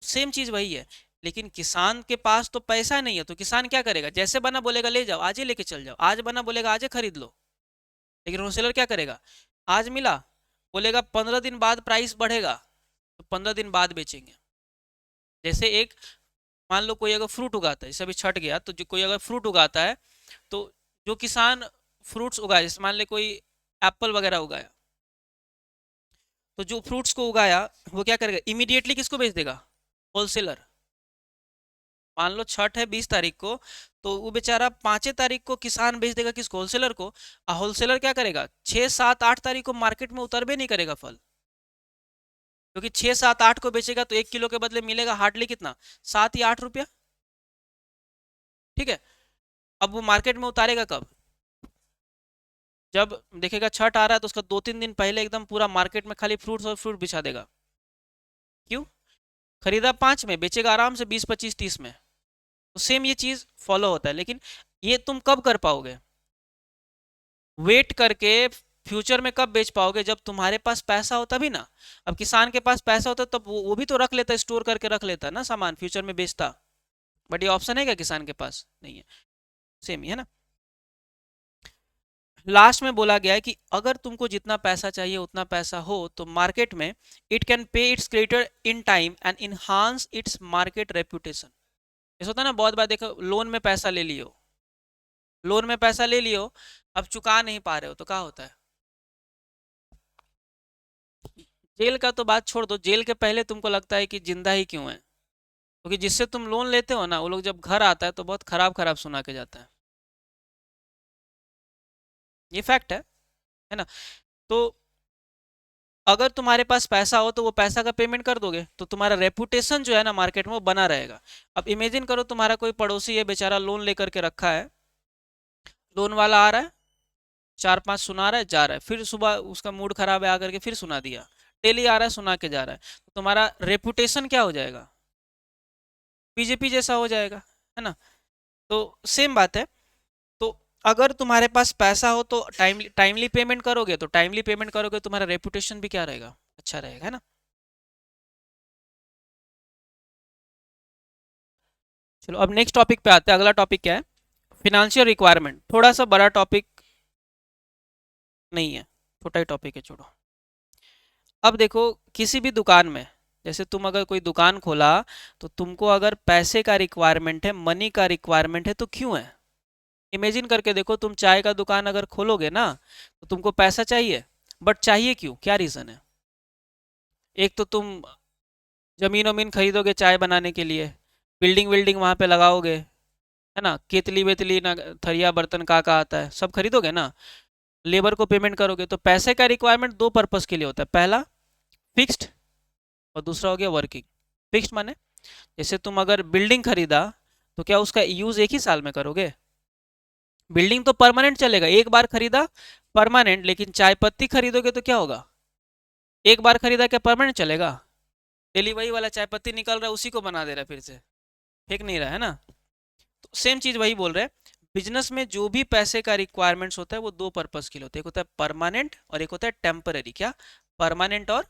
सेम चीज वही है। लेकिन किसान के पास तो पैसा नहीं है, तो किसान क्या करेगा, जैसे बना बोलेगा ले जाओ, आज ही लेके चल जाओ, आज बना बोलेगा आज ही खरीद लो। लेकिन होलसेलर क्या करेगा, आज मिला, बोलेगा 15 दिन बाद प्राइस बढ़ेगा, तो 15 दिन बाद बेचेंगे। जैसे एक, मान लो कोई अगर फ्रूट उगाता है, जैसे अभी छठ गया, तो जो कोई अगर फ्रूट उगाता है, तो जो किसान फ्रूट्स उगाए, जैसे मान ले कोई एप्पल वगैरह उगाया, तो जो फ्रूट्स को उगाया वो क्या करेगा, इमीडिएटली किसको बेच देगा, होलसेलर। मान लो छठ है 20 तारीख को, तो वो बेचारा 5 तारीख को किसान बेच देगा किसको, होलसेलर को। और होलसेलर क्या करेगा, 6 7 8 तारीख को मार्केट में उतरबे नहीं करेगा फल, क्योंकि 6 7 8 को बेचेगा तो 1 किलो के बदले मिलेगा हार्डली कितना, 7 या 8 रुपया। ठीक है। अब वो मार्केट में उतारेगा कब, जब देखेगा छठ आ रहा है, तो उसका 2 3 दिन पहले एकदम पूरा मार्केट में खाली फ्रूट्स और फ्रूट बिछा देगा। क्यों? खरीदा 5 में, बेचेगा आराम से 20 25 30 में। तो सेम ये चीज फॉलो होता है। लेकिन ये तुम कब कर पाओगे, वेट करके, फ्यूचर में कब बेच पाओगे, जब तुम्हारे पास पैसा हो तभी ना। अब किसान के पास पैसा होता तब वो भी तो रख लेता, स्टोर करके रख लेता ना सामान, फ्यूचर में बेचता। बट ये ऑप्शन है क्या किसान के पास? नहीं है। सेम ही है ना। लास्ट में बोला गया है कि अगर तुमको जितना पैसा चाहिए उतना पैसा हो, तो मार्केट में it can pay it's creditor in time and enhance its market reputation. ऐसा होता है ना, बहुत बार देखो, लोन में पैसा ले लियो, लोन में पैसा ले लियो, अब चुका नहीं पा रहे हो, तो क्या होता है, जेल का तो बात छोड़ दो, जेल के पहले तुमको लगता है कि जिंदा ही क्यों है, क्योंकि जिससे तुम लोन लेते हो ना, वो लोग जब घर आता है तो बहुत खराब खराब सुना के जाता है। ये फैक्ट है ना। तो अगर तुम्हारे पास पैसा हो तो वो पैसा का पेमेंट कर दोगे, तो तुम्हारा रेपुटेशन जो है ना मार्केट में, वो बना रहेगा। अब इमेजिन करो तुम्हारा कोई पड़ोसी है, बेचारा लोन लेकर के रखा है, लोन वाला आ रहा है, 4 5 सुना रहा है, जा रहा है, फिर सुबह उसका मूड खराब है, आकर के फिर सुना दिया, डेली आ रहा है सुना के जा रहा है, तो तुम्हारा रेपुटेशन क्या हो जाएगा, बीजेपी जैसा हो जाएगा, है ना। तो सेम बात है। तो अगर तुम्हारे पास पैसा हो तो टाइमली टाइमली पेमेंट करोगे, तो टाइमली पेमेंट करोगे, तुम्हारा रेपुटेशन भी क्या रहेगा, अच्छा रहेगा, है ना। चलो अब नेक्स्ट टॉपिक पे आते हैं। अगला टॉपिक क्या है, फिनेंशियल रिक्वायरमेंट। थोड़ा सा बड़ा टॉपिक नहीं है, छोटा ही टॉपिक है, छोड़ो। अब देखो, किसी भी दुकान में, जैसे तुम अगर कोई दुकान खोला, तो तुमको अगर पैसे का रिक्वायरमेंट है, मनी का रिक्वायरमेंट है, तो क्यों है? इमेजिन करके देखो, तुम चाय का दुकान अगर खोलोगे ना, तो तुमको पैसा चाहिए, बट चाहिए क्यों, क्या रीज़न है? एक तो तुम जमीन वमीन खरीदोगे चाय बनाने के लिए, बिल्डिंग विल्डिंग वहां पे लगाओगे, है ना, केतली वेतली ना, थरिया बर्तन का आता है, सब खरीदोगे ना, लेबर को पेमेंट करोगे। तो पैसे का रिक्वायरमेंट दो पर्पस के लिए होता है। पहला, फिक्स्ड, और दूसरा हो गया वर्किंग। फिक्स्ड माने जैसे तुम अगर बिल्डिंग खरीदा तो क्या उसका यूज एक ही साल में करोगे? बिल्डिंग तो परमानेंट चलेगा, एक बार खरीदा परमानेंट, लेकिन चाय पत्ती खरीदोगे तो क्या होगा? एक बार खरीदा क्या परमानेंट चलेगा? डेली वही वाला चाय पत्ती निकल रहा है, उसी को बना दे रहा है, फिर से फेंक नहीं रहा है ना। तो सेम चीज वही बोल रहे हैं, बिजनेस में जो भी पैसे का रिक्वायरमेंट्स होता है वो दो पर्पस के लिए होता है, एक होता है परमानेंट और एक होता है टेम्पररी। क्या? परमानेंट और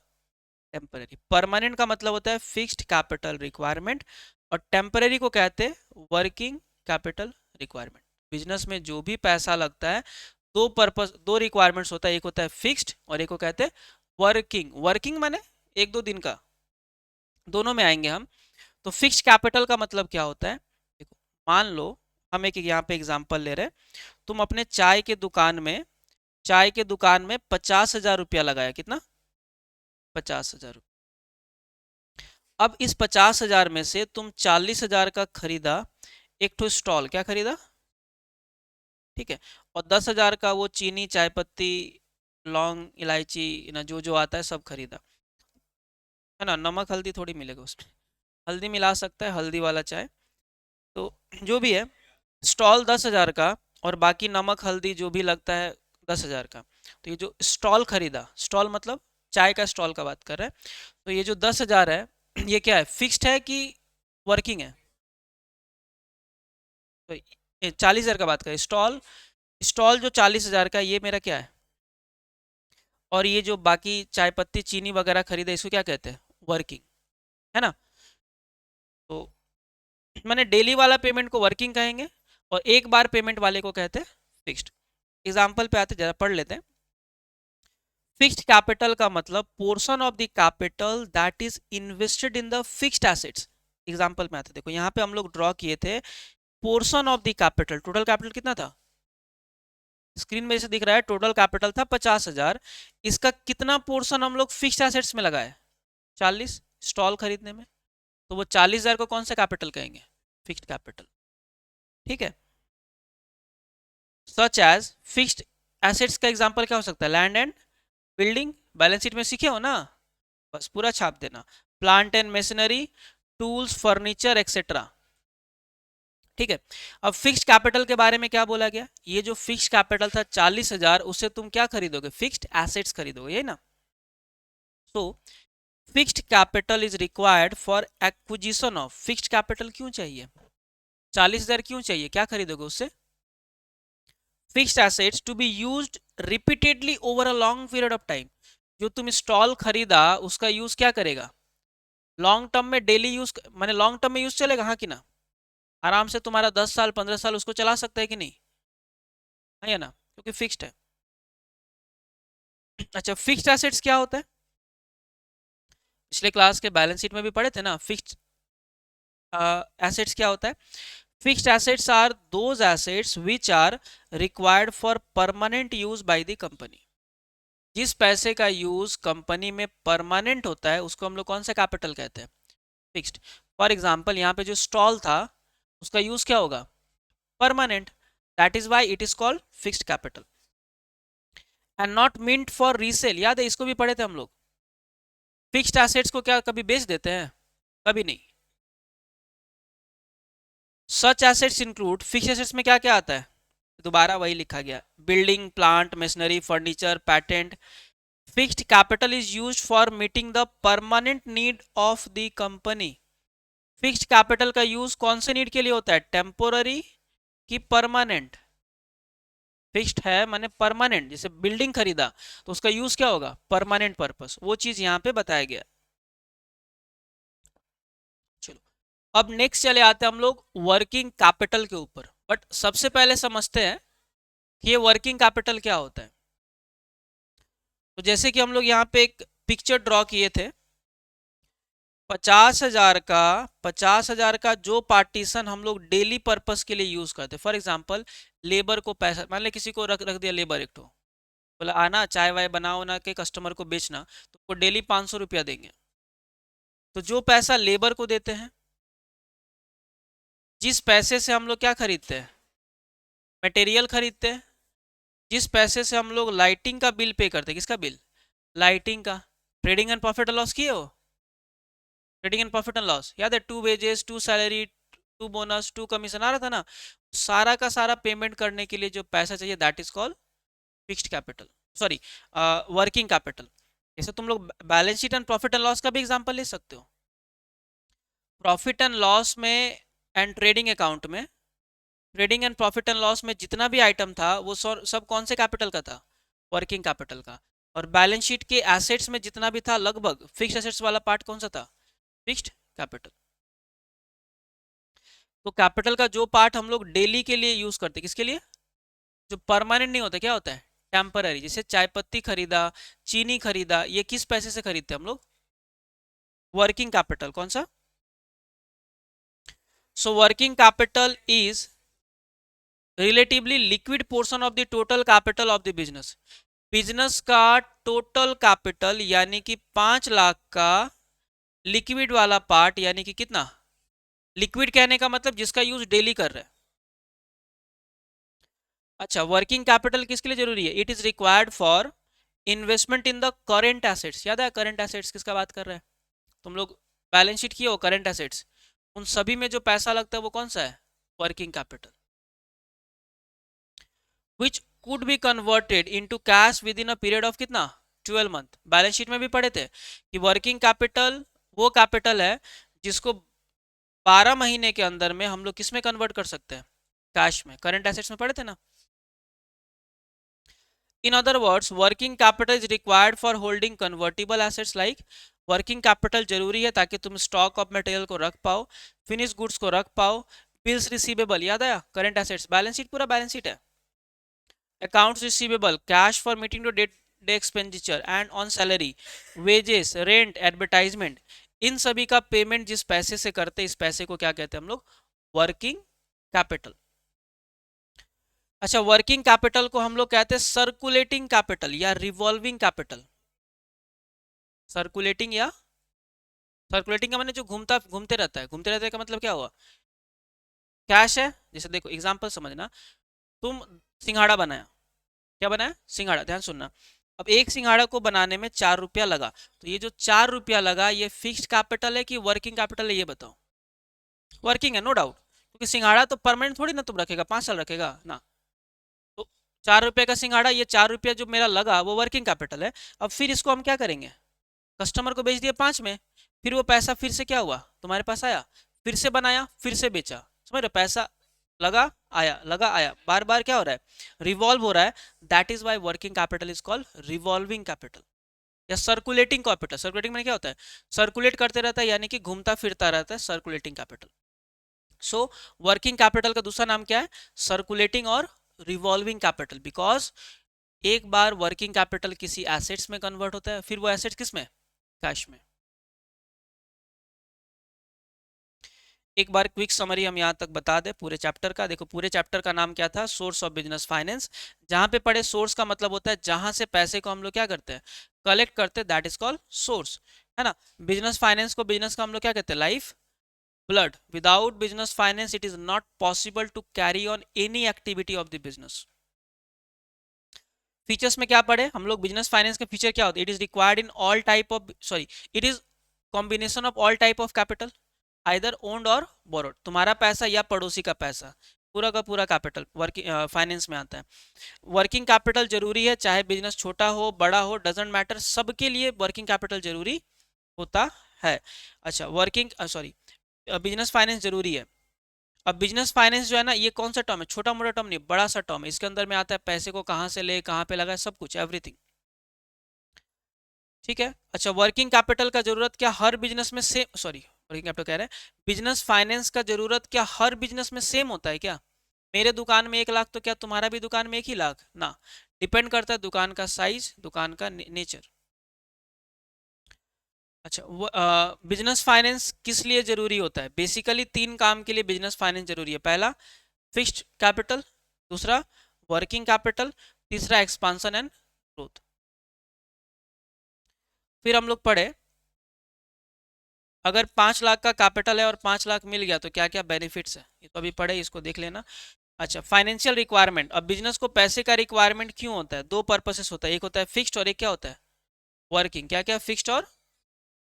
टेम्पररी। परमानेंट का मतलब होता है फिक्स्ड कैपिटल रिक्वायरमेंट, और टेम्पररी को कहते हैं वर्किंग कैपिटल रिक्वायरमेंट। बिजनेस में जो भी पैसा लगता है दो पर्पस, दो रिक्वायरमेंट्स होता है, एक होता है फिक्स्ड और एक को कहते हैं वर्किंग। वर्किंग माने एक दो दिन का, दोनों में आएंगे हम। तो फिक्स्ड कैपिटल का मतलब क्या होता है? देखो, मान लो हम एक यहाँ पे एग्जांपल ले रहे हैं, तुम अपने चाय के दुकान में 50,000 रुपया लगाया। कितना? 50,000। अब इस 50,000 में से तुम 40,000 का खरीदा एक ठो स्टॉल। क्या खरीदा? ठीक है। और 10,000 का वो चीनी, चाय पत्ती, लौंग, इलायची ना, जो जो आता है सब खरीदा, है ना। नमक हल्दी थोड़ी मिलेगा उसमें, हल्दी मिला सकता है, हल्दी वाला चाय। तो जो भी है, स्टॉल 10,000 का और बाकी नमक हल्दी जो भी लगता है 10,000 का। तो ये जो स्टॉल खरीदा, स्टॉल मतलब चाय का स्टॉल का बात कर रहे हैं, तो ये जो 10,000 है ये क्या है, फिक्स्ड है कि वर्किंग है? तो ये 40,000 का बात करें, स्टॉल, स्टॉल जो 40,000 का, ये मेरा क्या है? और ये जो बाकी चाय पत्ती चीनी वगैरह खरीदे, इसको क्या कहते हैं? वर्किंग, है ना। तो मैंने डेली वाला पेमेंट को वर्किंग कहेंगे और एक बार पेमेंट वाले को कहते हैं फिक्स्ड। एग्जाम्पल पे आते, जरा पढ़ लेते हैं। फिक्स्ड कैपिटल का मतलब portion of the capital that is invested in the fixed assets. Example में आते, देखो यहाँ पे हम लोग ड्रॉ किए थे portion of the capital. Total capital कितना था? स्क्रीन में जैसे दिख रहा है टोटल कैपिटल था 50,000, इसका कितना पोर्शन हम लोग फिक्स्ड एसेट्स में लगाए? 40, स्टॉल खरीदने में। तो वो 40,000 को कौन सा कैपिटल कहेंगे? Fixed capital. ठीक है। सच एज फिक्स्ड एसेट्स का एग्जांपल क्या हो सकता है? Land and building, balance sheet में सीखे हो ना, बस पूरा छाप देना। Plant and machinery, tools, furniture etcetera. ठीक है। अब फिक्स्ड कैपिटल के बारे में क्या बोला गया? ये जो फिक्स्ड कैपिटल था 40,000, उससे तुम क्या खरीदोगे? फिक्स्ड एसेट्स खरीदोगे, यही ना। So fixed capital is required for acquisition of. Fixed capital क्यों चाहिए? 40,000 क्यों चाहिए? क्या खरीदोगे उससे? Fixed assets to be used repeatedly over a long period of time. जो तुम स्टॉल खरीदा उसका यूज क्या करेगा? लॉन्ग टर्म में डेली यूज, माने लॉन्ग टर्म में यूज चलेगा, हाँ कि ना। आराम से तुम्हारा 10 साल 15 साल उसको चला सकता है कि नहीं, है या ना, क्योंकि फिक्स्ड है। अच्छा, फिक्स्ड एसेट्स क्या होता है? पिछले क्लास के बैलेंस शीट में भी पढ़े थे ना। फिक्स्ड एसेट्स क्या होता है? Fixed assets are those assets which are required for permanent use by the company. जिस पैसे का यूज कंपनी में परमानेंट होता है उसको हम लोग कौन सा कैपिटल कहते हैं? फिक्स्ड। फॉर एग्जाम्पल यहाँ पे जो स्टॉल था उसका यूज क्या होगा? Permanent. That is why it is called fixed capital and not mint for resale. याद है, इसको भी पढ़े थे हम लोग। फिक्स्ड एसेट्स को क्या कभी बेच देते हैं? कभी नहीं। सच एसेट्स इंक्लूड, फिक्स्ड एसेट्स में क्या क्या आता है? दोबारा वही लिखा गया, building, plant, machinery, furniture, patent. Fixed capital is used for meeting the permanent need of the company. Fixed capital का यूज कौन से नीड के लिए होता है? टेम्पोररी कि परमानेंट? फिक्स्ड है माने परमानेंट। जैसे बिल्डिंग खरीदा तो उसका यूज क्या होगा? Permanent purpose. वो चीज यहाँ पे बताया गया। चलो, अब नेक्स्ट चले आते हैं हम लोग वर्किंग कैपिटल के ऊपर। बट सबसे पहले समझते हैं कि ये वर्किंग कैपिटल क्या होता है। तो जैसे कि हम लोग यहाँ पे एक पिक्चर ड्रॉ किए थे, 50,000 का जो पार्टीशन हम लोग डेली पर्पस के लिए यूज करते, फॉर एग्जांपल लेबर को पैसा, मान ले किसी को रख रख दिया लेबर, एक तो बोला आना चाय वाय बनाओ ना के कस्टमर को बेचना, तो वो डेली 500 रुपया देंगे। तो जो पैसा लेबर को देते हैं, जिस पैसे से हम लोग क्या खरीदते हैं? मटेरियल खरीदते हैं। जिस पैसे से हम लोग लाइटिंग का बिल पे करते हैं, किसका बिल? लाइटिंग का। ट्रेडिंग एंड प्रॉफिट लॉस किए हो? Trading and profit and loss, याद है, 2 वेजेस, 2 सैलरी, 2 बोनस, 2 कमीशन आ रहा था ना, सारा का सारा पेमेंट करने के लिए जो पैसा चाहिए that is called fixed capital, sorry working capital. जैसे तुम लोग balance sheet and profit and loss का भी एग्जांपल ले सकते हो। प्रॉफिट एंड लॉस में एंड ट्रेडिंग अकाउंट में, trading and profit and loss में जितना भी आइटम था वो सब कौन से कैपिटल का था, वर्किंग कैपिटल का। और बैलेंस शीट के एसेट्स में जितना भी था लगभग फिक्स्ड एसेट्स वाला पार्ट कौन सा था, फिक्स्ड कैपिटल। तो कैपिटल का जो पार्ट हम लोग डेली के लिए यूज करते, किसके लिए, जो परमानेंट नहीं होता, क्या होता है, टेम्पररी। जैसे चाय पत्ती खरीदा, चीनी खरीदा, ये किस पैसे से खरीदते हम लोग, वर्किंग कैपिटल। कौन सा, so working capital is relatively liquid portion of the total capital of the business. Business का टोटल कैपिटल यानी कि 5 लाख का लिक्विड वाला पार्ट, यानी कि कितना, लिक्विड कहने का मतलब जिसका यूज डेली कर रहे हैं। अच्छा, वर्किंग कैपिटल किसके लिए जरूरी है, it is required for investment in the current assets. याद है करेंट एसेट्स किसका बात कर रहे हैं, तुम लोग बैलेंस शीट किए हो, करेंट एसेट्स, उन सभी में जो पैसा लगता है वो कौन सा है, working capital, which could be converted into cash with in a period of कितना, 12 मंथ। बैलेंस शीट में भी पढ़े थे कि वर्किंग कैपिटल वो कैपिटल है जिसको 12 महीने के अंदर में हम लोग किस में कन्वर्ट कर सकते हैं, कैश में, करंट एसेट्स में पढ़े थे ना। In other words working capital is required for holding convertible assets like, working capital जरूरी है ताकि तुम स्टॉक ऑफ मटेरियल को रख पाओ, फिनिश गुड्स को रख पाओ, बिल्स रिसीवेबल, याद आया, करंट एसेट्स, बैलेंस शीट पूरा बैलेंस शीट है, accounts receivable, cash for meeting to date day expenditure and on salary, wages, rent, advertisement, इन सभी का पेमेंट जिस पैसे से करते इस पैसे को क्या कहते हैं हम लोग, वर्किंग कैपिटल। अच्छा, वर्किंग कैपिटल को हम लोग कहते हैं सर्कुलेटिंग कैपिटल या रिवॉल्विंग कैपिटल। सर्कुलेटिंग या, सर्कुलेटिंग का मतलब जो घूमता घूमते रहता है, घूमते रहता है का मतलब क्या हुआ, कैश है। जैसे देखो एग्जांपल समझना, तुम सिंघाड़ा बनाया, क्या बनाया, सिंघाड़ा, ध्यान सुनना। अब एक सिंघाड़ा को बनाने में 4 रुपया लगा, तो ये जो 4 रुपया लगा ये फिक्स्ड कैपिटल है कि वर्किंग कैपिटल है, ये बताओ। वर्किंग है, नो डाउट, क्योंकि सिंघाड़ा तो परमानेंट थोड़ी ना तुम रखेगा, 5 साल रखेगा ना। तो 4 रुपये का सिंघाड़ा, ये 4 रुपया जो मेरा लगा वो वर्किंग कैपिटल है। अब फिर इसको हम क्या करेंगे, कस्टमर को बेच दिया 5 में, फिर वो पैसा फिर से क्या हुआ तुम्हारे पास आया, फिर से बनाया, फिर से बेचा, समझ रहे, पैसा लगा आया, लगा आया, बार बार क्या हो रहा है, रिवॉल्व हो रहा है। That is why working capital is called revolving capital या सर्कुलेटिंग कैपिटल। सर्कुलेटिंग में क्या होता है, सर्कुलेट करते रहता है, यानी कि घूमता फिरता रहता है, circulating capital. So working capital का दूसरा नाम क्या है, सर्कुलेटिंग और रिवॉल्विंग कैपिटल, बिकॉज एक बार वर्किंग कैपिटल किसी एसेट्स में कन्वर्ट होता है, फिर वो एसेट्स किस में, कैश में। एक बार क्विक समरी हम यहाँ तक बता दें पूरे चैप्टर का। देखो पूरे चैप्टर का नाम क्या था, सोर्स ऑफ बिजनेस फाइनेंस। जहां पे पढ़े सोर्स का मतलब होता है जहां से पैसे को हम लोग क्या करते हैं, कलेक्ट करते हैं, दैट इज कॉल्ड सोर्स, है ना। बिजनेस फाइनेंस को, बिजनेस का हम लोग क्या कहते हैं, life blood. Without business finance it is not possible to carry on any activity of the business. Features में क्या पढ़े हम लोग, बिजनेस फाइनेंस के फीचर क्या होते हैं, it is required in all type of, sorry, it is combination of all type of capital, either owned और बोरोड, तुम्हारा पैसा या पड़ोसी का पैसा, पूरा का पूरा कैपिटल वर्किंग फाइनेंस में आता है। वर्किंग कैपिटल जरूरी है, चाहे बिजनेस छोटा हो बड़ा हो, डजेंट मैटर, सबके लिए वर्किंग कैपिटल जरूरी होता है। अच्छा, वर्किंग सॉरी, बिजनेस फाइनेंस जरूरी है। अब बिजनेस फाइनेंस जो है ना, ये कौन सा टर्म है, छोटा मोटा टर्म नहीं, बड़ा सा टर्म है। इसके अंदर में आता है पैसे को कहाँ से ले, कहाँ पे लगाए, सब कुछ, एवरीथिंग, ठीक है। अच्छा, वर्किंग कैपिटल का जरूरत क्या हर बिजनेस में सेम, सॉरी वर्किंग कैपिटल कह रहे हैं, बिजनेस फाइनेंस का जरूरत क्या हर बिजनेस में सेम होता है क्या, मेरे दुकान में 1 लाख तो क्या तुम्हारा भी दुकान में 1 ही लाख ना, डिपेंड करता है दुकान का साइज, दुकान का नेचर। अच्छा, बिजनेस फाइनेंस किस लिए जरूरी होता है, बेसिकली 3 काम के लिए बिजनेस फाइनेंस जरूरी है। पहला फिक्स्ड कैपिटल, दूसरा वर्किंग कैपिटल, तीसरा एक्सपांशन एंड ग्रोथ। फिर हम लोग पढ़े अगर 5 लाख का कैपिटल है और 5 लाख मिल गया तो क्या क्या बेनिफिट्स है, ये तो अभी पढ़े, इसको देख लेना। अच्छा, फाइनेंशियल रिक्वायरमेंट, अब बिजनेस को पैसे का रिक्वायरमेंट क्यों होता है, 2 पर्पसेस होता है, एक होता है फिक्स्ड और एक क्या होता है वर्किंग। क्या क्या, फिक्स्ड और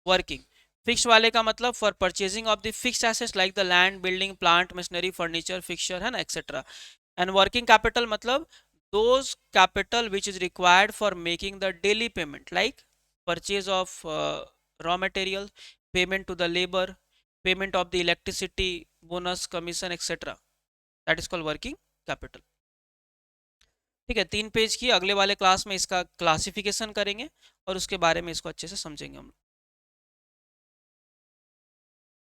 वर्किंग। फिक्स वाले का मतलब for purchasing of the fixed assets like the land, building, plant, machinery, furniture, fixture, है ना, एक्सेट्रा. एंड वर्किंग कैपिटल मतलब those capital which is required for making the daily payment like purchase of raw material, payment to the labor, payment of the electricity, bonus, commission, etc. that is called working capital. ठीक है, 3 page की. अगले वाले class में इसका classification करेंगे और उसके बारे में इसको अच्छे से समझेंगे हम.